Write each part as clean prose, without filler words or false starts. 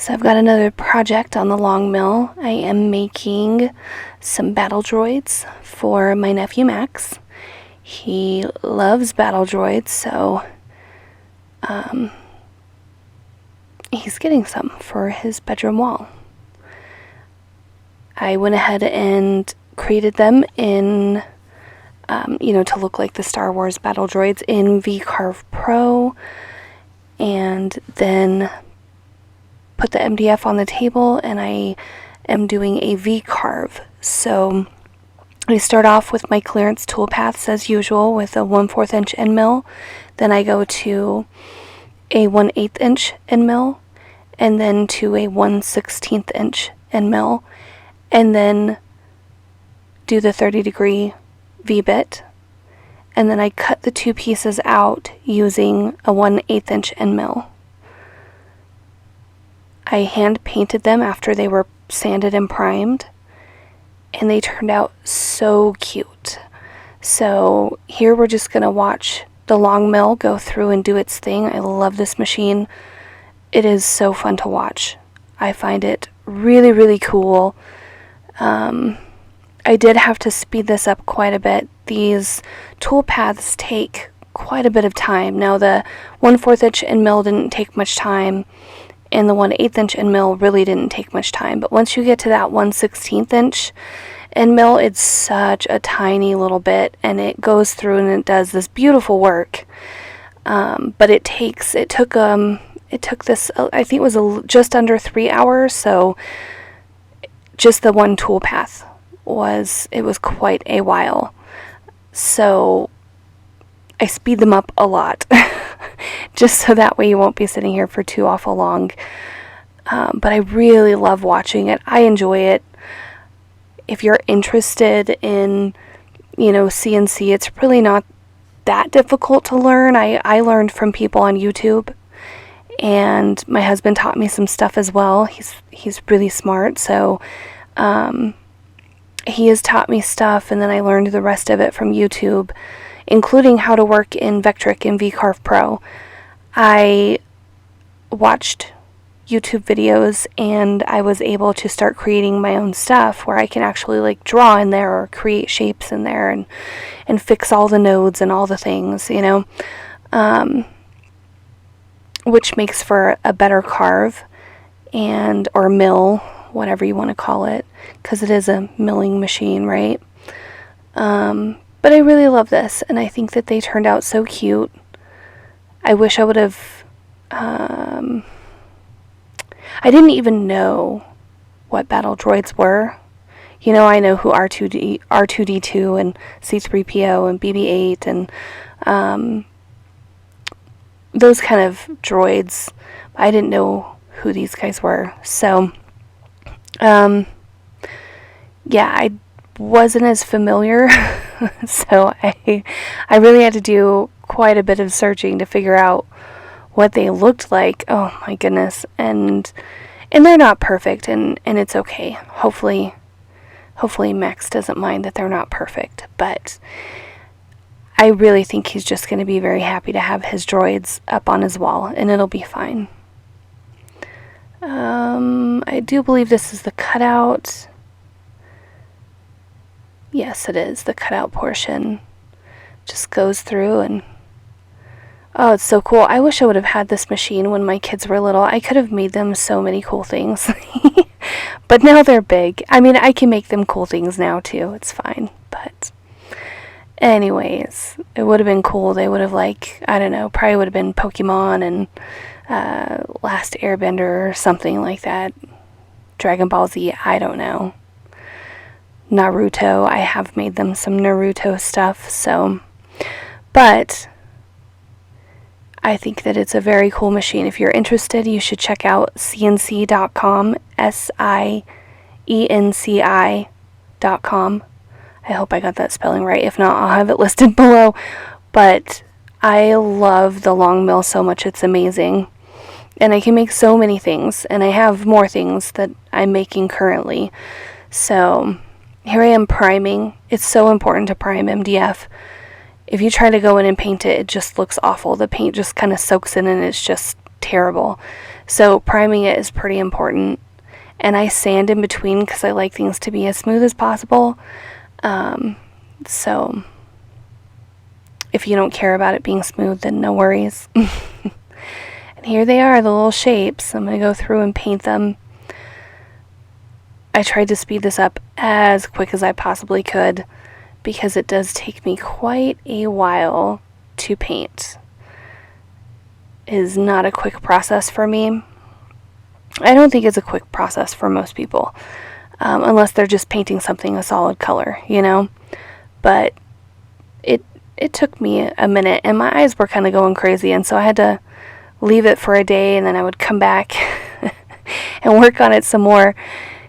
So I've got another project on the LongMill. I am making some Battle Droids for my nephew Max. He loves Battle Droids, so he's getting some for his bedroom wall. I went ahead and created them in, to look like the Star Wars Battle Droids in V Carve Pro, and then put the MDF on the table, and I am doing a V Carve. So I start off with my clearance toolpaths as usual with a 1/4 inch EndMill. Then I go to a 1/8 inch EndMill, and then to a 1/16 inch EndMill, and then do the 30-degree V-bit. And then I cut the two pieces out using a 1/8 inch EndMill. I hand painted them after they were sanded and primed, and they turned out so cute. So here we're just going to watch the LongMill go through and do its thing. I love this machine. It is so fun to watch. I find it really, really cool. I did have to speed this up quite a bit. These tool paths take quite a bit of time. Now the 1/4 inch EndMill didn't take much time, and the 1/8 inch EndMill really didn't take much time. But once you get to that 1/16 inch EndMill, it's such a tiny little bit, and it goes through and it does this beautiful work. But it took this, I think it was just under 3 hours. So just the one tool path was quite a while. So I speed them up a lot. Just so that way you won't be sitting here for too awful long. But I really love watching it. I enjoy it. If you're interested in, CNC, it's really not that difficult to learn. I learned from people on YouTube, and my husband taught me some stuff as well. He's really smart, so he has taught me stuff, and then I learned the rest of it from YouTube, including how to work in Vectric and V Carve Pro. I watched YouTube videos, and I was able to start creating my own stuff where I can actually draw in there or create shapes in there and fix all the nodes and all the things, which makes for a better carve or mill, whatever you want to call it, because it is a milling machine, right? But I really love this, and I think that they turned out so cute. I wish I would have, I didn't even know what Battle Droids were. I know who R2D2 and C3PO and BB-8 and those kind of droids. I didn't know who these guys were. So, I wasn't as familiar. So I really had to do quite a bit of searching to figure out what they looked like. Oh my goodness. And they're not perfect, and it's okay. Hopefully Max doesn't mind that they're not perfect, but I really think he's just going to be very happy to have his droids up on his wall, and it'll be fine. I do believe this is the cutout. Yes, it is. The cutout portion just goes through, and oh, it's so cool. I wish I would have had this machine when my kids were little. I could have made them so many cool things. But now they're big. I mean, I can make them cool things now too. It's fine. But anyways, it would have been cool. They would have probably would have been Pokemon and Last Airbender or something like that. Dragon Ball Z, I don't know. Naruto, I have made them some Naruto stuff, so, but I think that it's a very cool machine. If you're interested, you should check out cnc.com, SIENCI.com. I hope I got that spelling right. If not, I'll have it listed below. But I love the LongMill so much. It's amazing. And I can make so many things, and I have more things that I'm making currently. So here I am priming. It's so important to prime MDF. If you try to go in and paint it, it just looks awful. The paint just kind of soaks in, and it's just terrible. So priming it is pretty important. And I sand in between because I like things to be as smooth as possible. So if you don't care about it being smooth, then no worries. And here they are, the little shapes. I'm going to go through and paint them. I tried to speed this up as quick as I possibly could because it does take me quite a while to paint. It is not a quick process for me. I don't think it's a quick process for most people, unless they're just painting something a solid color, you know? But it took me a minute, and my eyes were kind of going crazy, and so I had to leave it for a day, and then I would come back and work on it some more,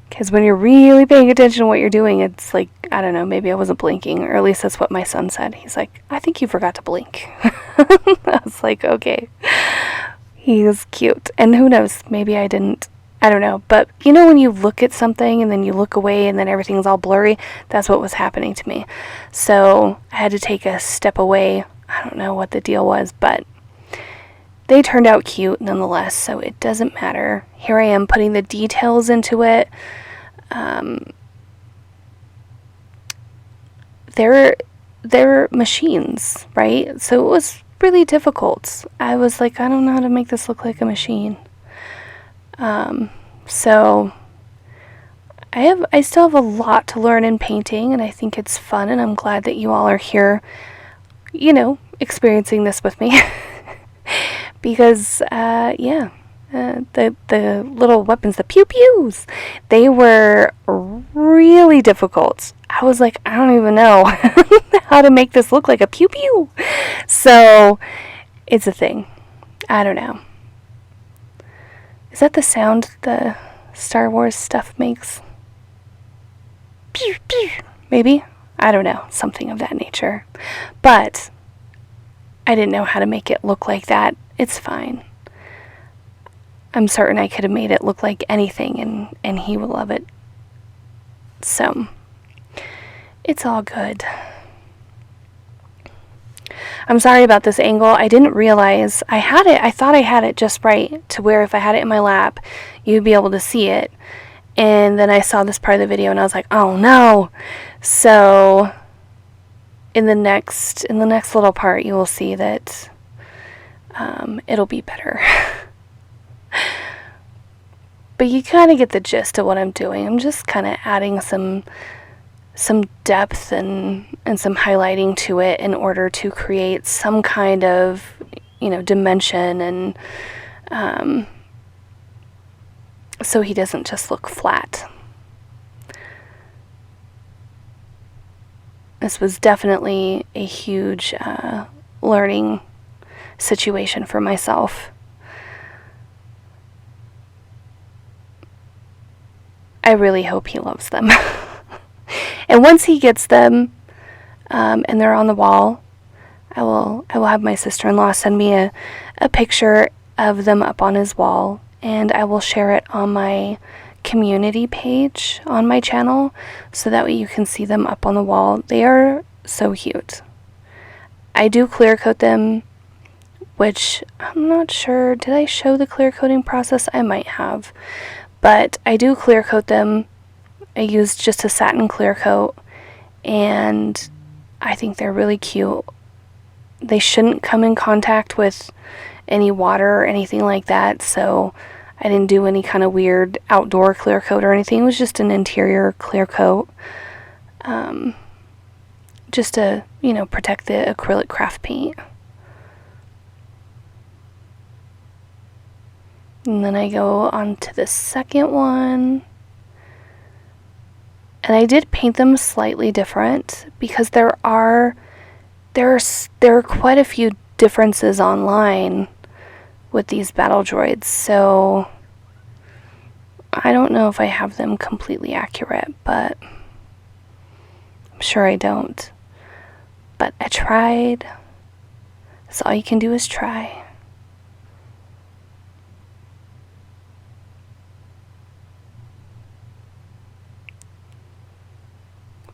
because when you're really paying attention to what you're doing, it's like, I don't know, maybe I wasn't blinking, or at least that's what my son said. He's like, I think you forgot to blink. I was like, okay. He's cute, and who knows, maybe I didn't. I don't know, but you know when you look at something and then you look away and then everything's all blurry? That's what was happening to me. So I had to take a step away. I don't know what the deal was, but they turned out cute nonetheless, so it doesn't matter. Here I am putting the details into it. They're machines, right? So it was really difficult. I was like, I don't know how to make this look like a machine. So I still have a lot to learn in painting, and I think it's fun, and I'm glad that you all are here, you know, experiencing this with me. Because, the little weapons, the pew-pews, they were really difficult. I was like, I don't even know how to make this look like a pew-pew. So, it's a thing. I don't know. Is that the sound the Star Wars stuff makes? Pew, pew. Maybe? I don't know. Something of that nature. But I didn't know how to make it look like that. It's fine. I'm certain I could have made it look like anything, and he would love it. So, it's all good. I'm sorry about this angle. I didn't realize I had it. I thought I had it just right to where if I had it in my lap, you'd be able to see it. And then I saw this part of the video and I was like, oh no. So in the next little part, you will see that it'll be better. But you kind of get the gist of what I'm doing. I'm just kind of adding some depth and some highlighting to it in order to create some kind of, you know, dimension, and so he doesn't just look flat. This was definitely a huge learning situation for myself. I really hope he loves them. And once he gets them, and they're on the wall, I will have my sister-in-law send me a picture of them up on his wall, and I will share it on my community page on my channel, so that way you can see them up on the wall. They are so cute. I do clear coat them, which I'm not sure, did I show the clear coating process? I might have, but I do clear coat them. I used just a satin clear coat, and I think they're really cute. They shouldn't come in contact with any water or anything like that, so I didn't do any kind of weird outdoor clear coat or anything. It was just an interior clear coat, just to, you know, protect the acrylic craft paint. And then I go on to the second one. And I did paint them slightly different because there are quite a few differences online with these Battle Droids, so I don't know if I have them completely accurate, but I'm sure I don't. But I tried. That's all you can do is try.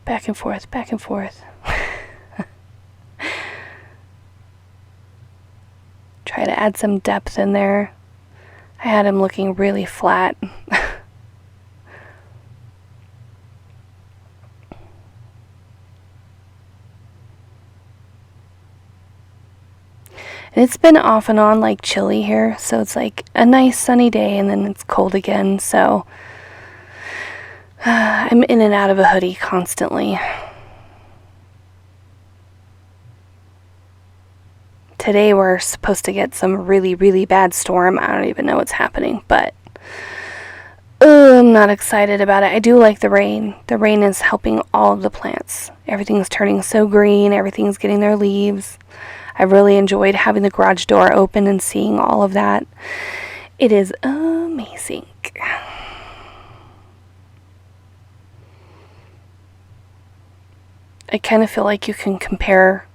Back and forth, back and forth. Try to add some depth in there. I had him looking really flat. And it's been off and on like chilly here, so it's like a nice sunny day and then it's cold again, so I'm in and out of a hoodie constantly. Today we're supposed to get some really, really bad storm. I don't even know what's happening, but I'm not excited about it. I do like the rain. The rain is helping all of the plants. Everything's turning so green, everything's getting their leaves. I really enjoyed having the garage door open and seeing all of that. It is amazing. I kind of feel like you can compare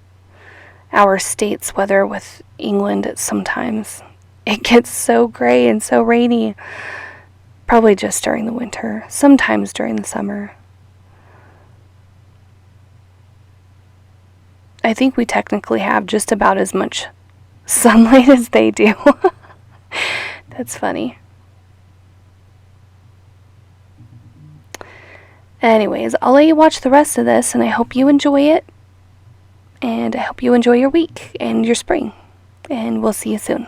our state's weather with England sometimes. It gets so gray and so rainy. Probably just during the winter, sometimes during the summer. I think we technically have just about as much sunlight as they do. That's funny. Anyways, I'll let you watch the rest of this, and I hope you enjoy it. And I hope you enjoy your week and your spring. And we'll see you soon.